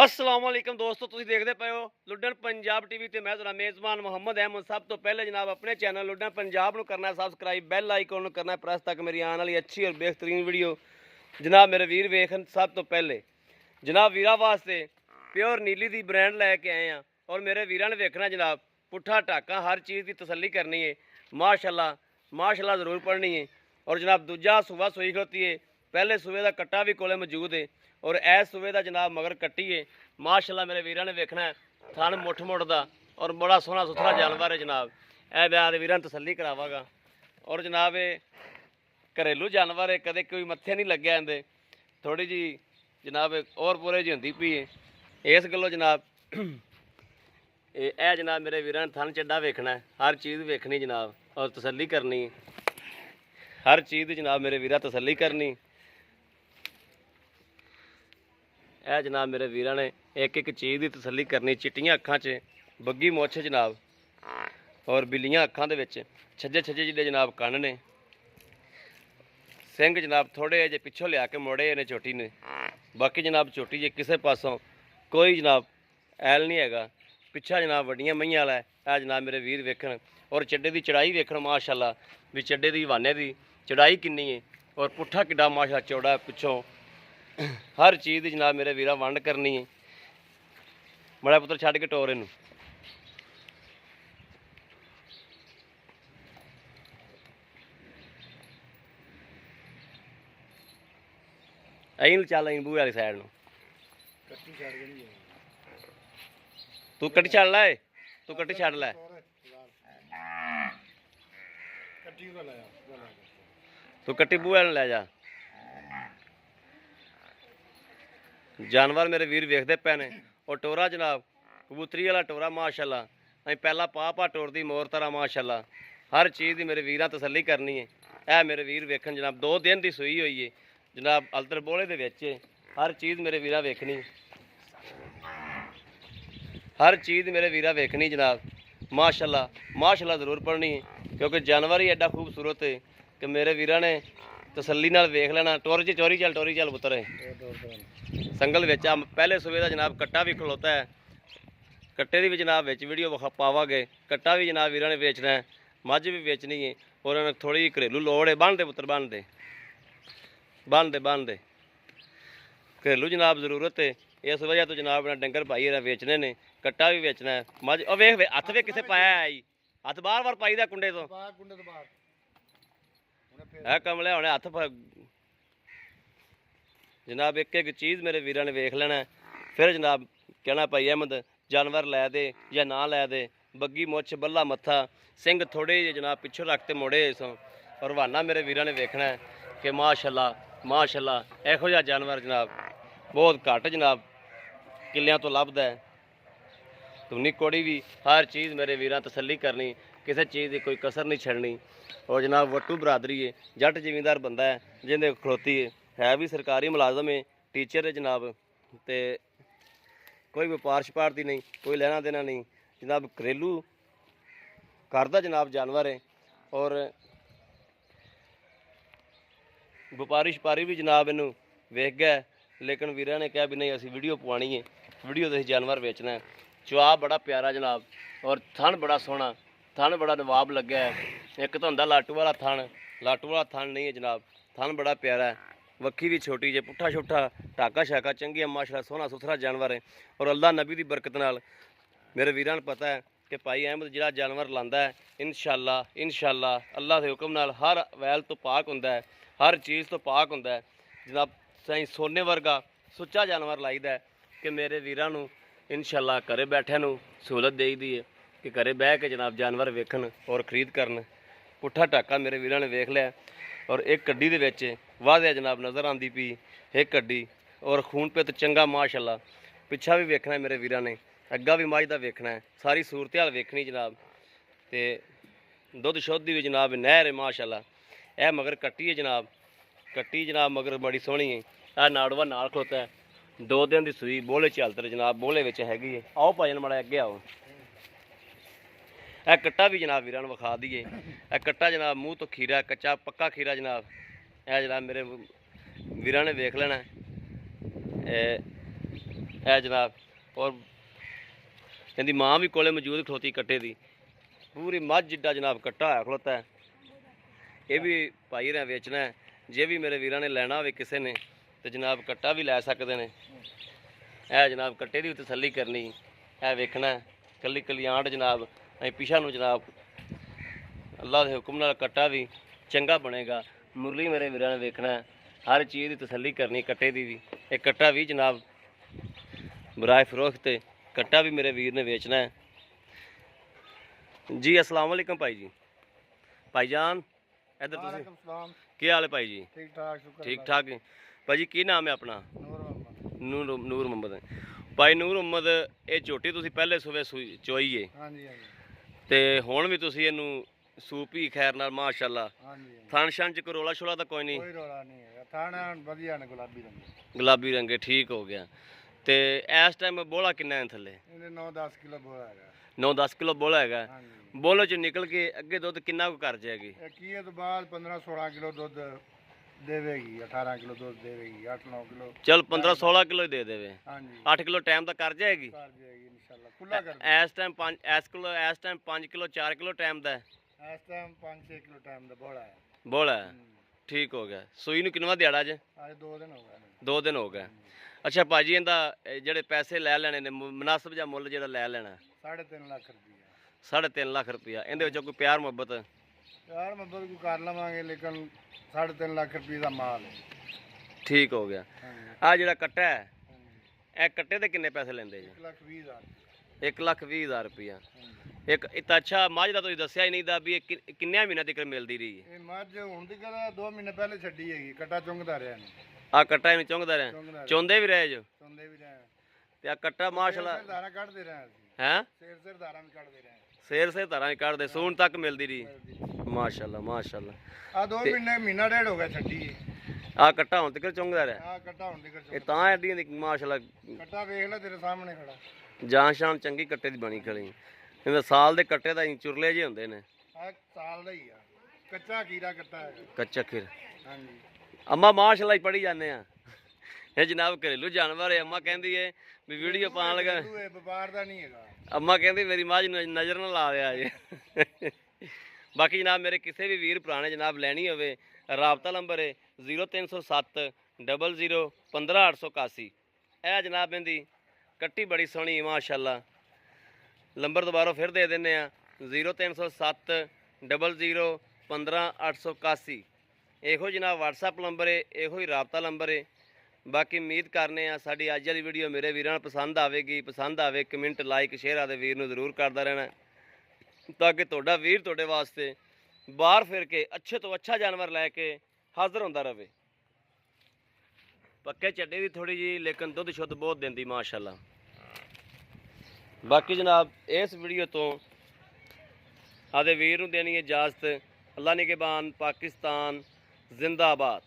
अस्सलाम वालेकुम दोस्तों, तुसीं देखते पे हो लुड्डन पंजाब टीवी ते मैं तुहाडा मेज़बान मोहम्मद अहमद। सब तो पहले जनाब अपने चैनल लुड्डन पंजाब नूं करना सब्सक्राइब, बैल आइकन नूं करना प्रेस तक मेरी आने वाली अच्छी और बेहतरीन वीडियो जनाब मेरे वीर वेखन। सब तो पहले जनाब वीरां वास्ते प्योर नीली दी ब्रांड लैके आए हैं और मेरे वीरां ने वेखना जनाब पुट्ठा टाका हर चीज़ की तसल्ली करनी है। माशाल्लाह माशाल्लाह ज़रूर पढ़नी है। और जनाब दूजा सूबा सूई खड़ोती है, पहले सूबे का कट्टा भी कोले मौजूद है और इस सूबे का जनाब मगर कट्टी है। माशाल्लाह मेरे वीरां ने वेखना है थन मुठ मुठ का और बड़ा सोहना सुथरा जानवर है जनाब। यह ब्याह वीरां तसल्ली करावागा। और जनाब ये घरेलू जानवर है, कदे कोई मत्थे नहीं लग्या इहदे, थोड़ी जी जनाब और पूरे जी होंदी पई है। इस गल्लों जनाब यह जनाब मेरे वीरां ने थन चड्डा वेखना है, हर चीज़ वेखनी जनाब और तसल्ली करनी, हर चीज़ की जनाब मेरे वीरा तसल्ली करनी। यह जनाब मेरे वीरां ने एक एक चीज़ की तसल्ली करनी। चिट्टियां अखां च बग्गी मुछ जनाब और बिल्लियां अखां दे विच, छज्जे छज्जे जिहड़े जनाब कन्न ने, सिंग जनाब थोड़े जे पिछों लिया के मोड़े ने चोटी ने। बाकी जनाब चोटी जे किसी पासों कोई जनाब ऐल नहीं हैगा। पिछा जनाब वड्डियां मईयां वाला है। यह जनाब मेरे वीर वेखन और चड्डे की चढ़ाई वेखन माशाल्लाह भी चड्डे की वाने की चढ़ाई किन्नी है और पुट्ठा किड्डा माशा चौड़ा पिछों। हर चीज़ की जनाब मेरे वीरा वंड करनी है। बड़ा पुत्र छड़ के टोर इनू अं चल अं बूहे वाली साइड तू कट्टी छड़ लै, तू कट्टी छड़ लै। तू कट्टी बूहे लै जा। जानवर मेरे वीर वेखते पे ने और टोरा जनाब कबूतरी वाला टोरा माशाल्लाह। अं पहला पा टोर दी मोर तरह माशाल्लाह। हर चीज़ की मेरे वीरां तसल्ली करनी है। यह मेरे वीर वेखन जनाब 2 दिन की सूई हुई है जनाब अलतर बोले दे विच। हर चीज़ मेरे वीरा वेखनी, हर चीज़ मेरे वीरा वेखनी जनाब। माशाल्लाह माशाल्लाह ज़रूर पढ़नी है क्योंकि जानवर ही एडा खूबसूरत है कि मेरे वीरा ने तसल्ली नाल वेख लेना। टोरी चल पुत्र है संगल विच। पहले सूबे का जनाब कट्टा भी खलोता है, कट्टे की भी जनाब विच वीडियो पावांगे। कट्टा भी जनाब वीरां ने बेचना है, मझ भी बेचनी है और उन्हें थोड़ी घरेलू लोड़ है। बन दे पुत्र बन दे बन दे बन दे, घरेलू जनाब ज़रूरत है। इस वजह तो जनाब अपना डंगर पाई बेचने ने, कट्टा भी बेचना है। मझ वेख हथ वे किसे पाया आई, हथ बार बार पाई कुंडे तो है कमले होने हथ जनाब। एक एक चीज़ मेरे वीरां ने वेख लेना फिर जनाब कहना भाई अहमद जानवर लै दे या ना लै दे। बग्गी मुछ बल्ला मत्था सिंग थोड़े जनाब पिछों रखते मोड़े सो और वाना मेरे वीरां ने वेखना है कि माशाल्लाह माशाल्लाह इहो जिहा जानवर जनाब बहुत घट जनाब किलियां तो लभदा है। धुनी कोड़ी भी हर चीज़ मेरे वीरां तसल्ली करनी, किसी चीज़ की कोई कसर नहीं छड़नी। और जनाब वट्टू बरादरी है, जट जमींदार बंदा है जिंदे खड़ोती है भी सरकारी मुलाजम है, टीचर है जनाब। तो कोई व्यापार छपार की नहीं, कोई लेना देना नहीं जनाब, घरेलू घर का जनाब जानवर है। और व्यापारी छपारी भी जनाब इनू वेख गया, लेकिन वीरां ने कहा भी नहीं असी वीडियो पवानी है, वीडियो तो जानवर बेचना है। चुआ बड़ा प्यारा जनाब और थन बड़ा सोहना, थन बड़ा नवाब लग्या है। एक तो होंदा लाटू वाला थन, लाटू वाला थन नहीं है जनाब, थन बड़ा प्यारा है। वक्खी भी छोटी जे, पुट्ठा छुट्ठा टाका शाका चंगी माशाल्लाह सोहना सुथरा जानवर है। और अल्लाह नबी की बरकत नाल मेरे वीरां नूं पता है कि भाई अहमद जिहड़ा जानवर लांदा है इंशाअल्लाह इंशाअल्लाह अल्लाह के हुक्म नाल हर वैल तो पाक हुंदा है, हर चीज़ तो पाक हुंदा है जनाब। सही सोने वर्गा सुच्चा जानवर लाईदा है कि मेरे वीरां नूं इंशाअल्लाह घरे बैठे नूं सहूलत देई दी है कि घरे बह के जनाब जानवर वेखन और खरीद करन। पुट्ठा टाका मेरे वीरां ने वेख लिया और एक गड्डी दे विच वाधिया जनाब नज़र आंदी पई एक गड्डी और खून पित चंगा माशाल्लाह। पिछा भी वेखना है मेरे वीरां ने, अग्गा भी मझ दा वेखना है, सारी सूरत हाल वेखनी जनाब। तो दुध शुद्ध भी जनाब नहर है माशाल्लाह। यह मगर कट्टी है जनाब, कट्टी जनाब मगर बड़ी सोहनी है। यह नाड़वा नाल खलोता है, 2 दिन की सूई बोले चलतर जनाब, बोले विच हैगी है। आओ भाजन माड़ा अगे आओ। यह कट्टा भी जनाब वीरां नूं विखा दईए। यह कट्टा जनाब मूँह तो खीरा कच्चा पक्का खीरा जनाब। यह जनाब मेरे वीरां ने वेख लेना है जनाब। और इहदी माँ भी कोले मौजूद खलोती कट्टे दी, पूरी मझ जिड्डा जनाब कट्टा होया खलोता है। ये भी भाई ने बेचना है, जे भी मेरे वीरां ने लैना होवे किसी ने तो जनाब कट्टा भी लै सकते हैं। है जनाब कट्टे की तसल्ली करनी है, वेखना है कली कली आंट जनाब। अं पिछा नूं जनाब अल्लाह के हुक्म नाल कट्टा भी चंगा बनेगा। मुरली मेरे वीरां ने वेखना है, हर चीज़ की तसल्ली करनी कट्टे की भी। एक कट्टा भी जनाब बराए फरोख्त कट्टा भी मेरे वीर ने बेचना है जी। अस्सलाम वालेकुम भाई जी। भाईजान इधर तुसीं की हाल है भाई जी? ठीक ठाक, शुक्र ठीक ठाक भाई जी। की नाम है अपना? नूर मुहम्मद। भाई नूर मुहम्मद, ये झोटी तुसीं पहले सुबह चोई है ते हुण भी तुसीं इहनूं सूप ही खैर नाल माशाअल्लाह। थण शन च कोई रोला शोला तो कोई नहीं? कोई रोला नहीं है, थण वधिया ने गुलाबी रंग। गुलाबी रंगे ठीक हो गया। ते इस टाइम बोला किन्ना है थल्ले? 9-10 किलो बोला है। 9-10 किलो बोला है। बोलो च निकल के अगे दुध किन्ना को कर जाएगी? की तो बाद 15-16 किलो दुध देवेगी, 18 किलो दुध देवेगी, 8-9 किलो। चल 15-16 किलो ही दे देवे। 8 किलो टाइम तक कर जाएगी इंशाल्लाह। खुला कर इस टाइम 5 किलो 4 किलो टाइम दा है। इस टाइम 5-6 किलो टाइम दा बोला है। बोला है ठीक हो गया। सूई नूं किन्ना दिहाड़ा जे? आज 2 दिन हो गए। 2 दिन हो गए। अच्छा भाजी इंदा जेडे पैसे लै लेने ने मुनासिब जा मुल जेड़ा लै लेना? 3.5 लाख रुपया। 3.5 लाख रुपया। इंदे विचों कोई प्यार मुहब्बत? प्यार मुहब्बत को कर लवांगे, लेकिन 3.5 लाख रुपये का माल है। ठीक हो गया। आ जेड़ा कट्टा है ए कट्टे दे किन्ने पैसे लेंदे जी? 1,20,000। 1,20,000 रुपया। एक इतना अच्छा मझ का तुसीं दस्सिया ही नहीं दा भी किन्ने महीने तक मिलती रही है? ये मझ हुण तक 2 महीने पहले छड्डी हैगी, कट्टा चुंगदा रहा ने। आ कट्टा इन्हें चुंगदा रहे, चोंदे भी रहे जो? चुंगदे भी रहे ते आ कट्टा माशाल्लाह धारा कटदे रहे हैं? सिर धारा भी कटदे रहे, शेर धारा ही कटदे, सून तक मिलती रही। माशाल्लाह माशाल्लाह। आ 2 महीने महीना डेढ़ हो गया छड्डी। आ कट्टा हुण तक चुंगदा रहे? आ कट्टा हुण तक ये तां एडी दी माशाल्लाह कट्टा वेख ले तेरे सामने खड़ा। जान शान चंगी कट्टे दी बनी खड़ी। इन्हें साल दे कट्टे दा चुरले जे हुंदे ने। आ साल दा ही आ, कच्चा खीरा कट्टा है। कच्चा खीर। हां जी अम्मा माशाल्लाह ही पढ़ी जाने आ। ये जनाब घरेलू जानवर है। अम्मा कहती है भी वीडियो पान लगा व्यापार दा नहीं हैगा। अम्मा कहती मेरी मझ नज़र ना ला दिया जे। बाकी जनाब मेरे किसी भी वीर भरा ने जनाब लैनी होवे, राबता नंबर है 0307 00 15 881। यह जनाब इहदी कट्टी बड़ी सोहनी माशाल्लाह। नंबर दोबारा फिर दे देने 0307 00 15 881। इहो जनाब व्हाट्सएप नंबर है, इहो ही राबता नंबर है। बाकी उम्मीद करने साड़ी अज वाली वीडियो मेरे वीरां नूं पसंद आवेगी। पसंद आवे कमेंट लाइक शेयर आदे वीर नूं जरूर करदा रहना, ताकि तुहाडा वीर तुहाडे वास्ते बाहर फिर के अच्छे तो अच्छा जानवर लैके हाज़र होंदा रहे। पक्के चड्डे दी थोड़ी जी, लेकिन दुध शुद्ध बहुत देंदी माशाल्लाह। बाकी जनाब इस वीडियो तो आदे वीर नूं देनी इजाजत। अल्लाह निगहबान, पाकिस्तान जिंदाबाद।